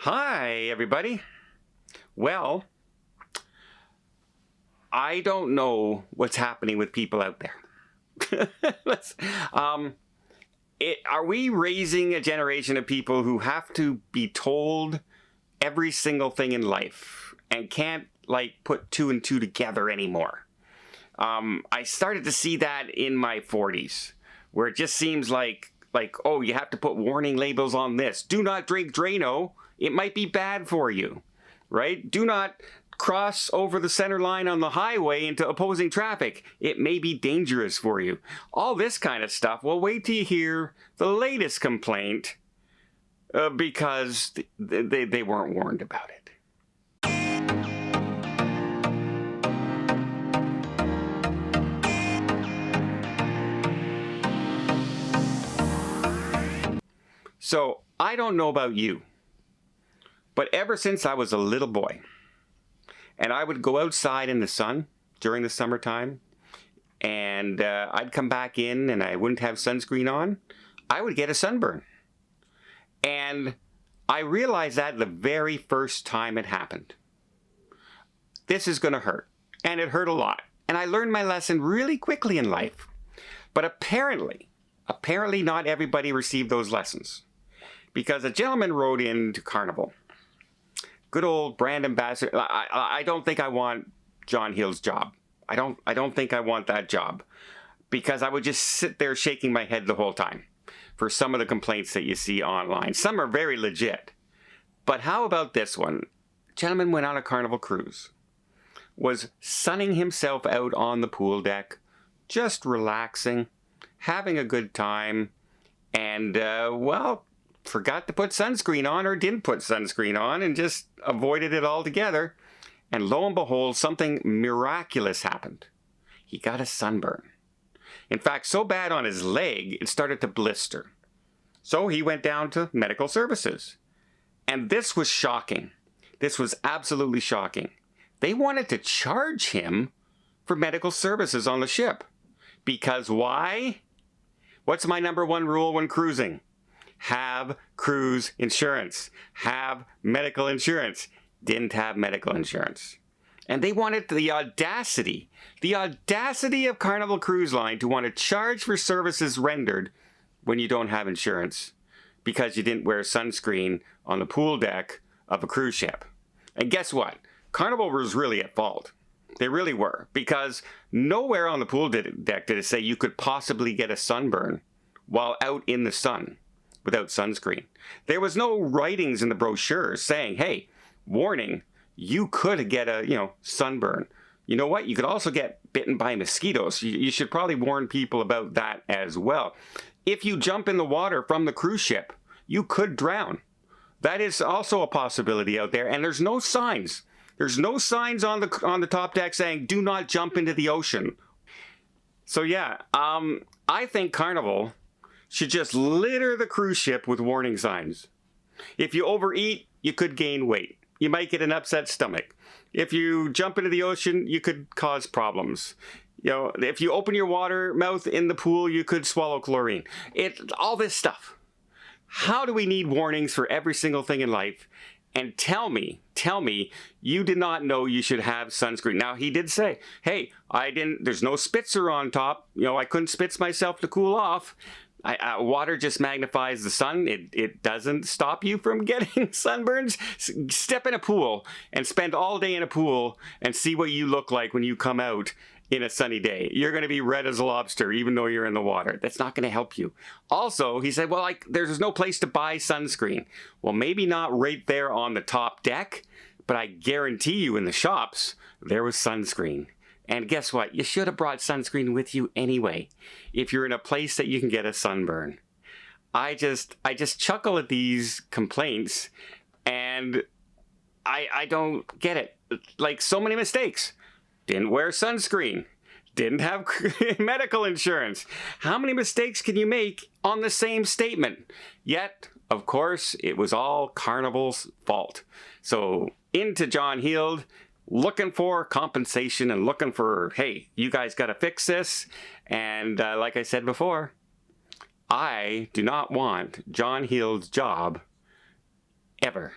Hi, everybody. Well, I don't know what's happening with people out there. Let's, are we raising a generation of people who have to be told every single thing in life and can't, put two and two together anymore? I started to see that in my 40s, where it just seems like, oh, you have to put warning labels on this. Do not drink Drano. It might be bad for you, right? Do not cross over the center line on the highway into opposing traffic. It may be dangerous for you. All this kind of stuff. Well, wait till you hear the latest complaint because they weren't warned about it. So, I don't know about you, but ever since I was a little boy, and I would go outside in the sun during the summertime, and I'd come back in and I wouldn't have sunscreen on, I would get a sunburn. And I realized that the very first time it happened. This is going to hurt, and it hurt a lot. And I learned my lesson really quickly in life. But apparently not everybody received those lessons. Because a gentleman wrote into Carnival, good old brand ambassador. I don't think I want John Hill's job. I don't think I want that job, because I would just sit there shaking my head the whole time for some of the complaints that you see online. Some are very legit. But how about this one? Gentleman went on a Carnival cruise, was sunning himself out on the pool deck, just relaxing, having a good time, and, forgot to put sunscreen on or didn't put sunscreen on and just avoided it altogether. And lo and behold, something miraculous happened. He got a sunburn. In fact, so bad on his leg, it started to blister. So he went down to medical services. And this was shocking. This was absolutely shocking. They wanted to charge him for medical services on the ship. Because why? What's my number one rule when cruising? Have cruise insurance. Have medical insurance. Didn't have medical insurance. And they wanted the audacity of Carnival Cruise Line to want to charge for services rendered when you don't have insurance because you didn't wear sunscreen on the pool deck of a cruise ship. And guess what? Carnival was really at fault. They really were, because nowhere on the pool deck did it say you could possibly get a sunburn while out in the sun without sunscreen. There was no writings in the brochure saying, hey, warning, you could get a, sunburn. You know what? You could also get bitten by mosquitoes. You should probably warn people about that as well. If you jump in the water from the cruise ship, you could drown. That is also a possibility out there, and there's no signs. There's no signs on the top deck saying, do not jump into the ocean. So yeah, I think Carnival should just litter the cruise ship with warning signs. If you overeat, you could gain weight. You might get an upset stomach. If you jump into the ocean, you could cause problems. If you open your water mouth in the pool, you could swallow chlorine. All this stuff. How do we need warnings for every single thing in life? And tell me, you did not know you should have sunscreen. Now, he did say, hey, there's no spitzer on top. I couldn't spitz myself to cool off. Water just magnifies the sun. It doesn't stop you from getting sunburns. Step in a pool and spend all day in a pool and see what you look like when you come out in a sunny day. You're going to be red as a lobster even though you're in the water. That's not going to help you. Also, he said, well, there's no place to buy sunscreen. Well, maybe not right there on the top deck, but I guarantee you in the shops, there was sunscreen. And guess what? You should have brought sunscreen with you anyway, if you're in a place that you can get a sunburn. I just chuckle at these complaints, and I don't get it. So many mistakes. Didn't wear sunscreen. Didn't have medical insurance. How many mistakes can you make on the same statement? Yet, of course, it was all Carnival's fault. So, into John Hill, looking for compensation and looking for, hey, you guys got to fix this. And like I said before, I do not want John Hill's job ever.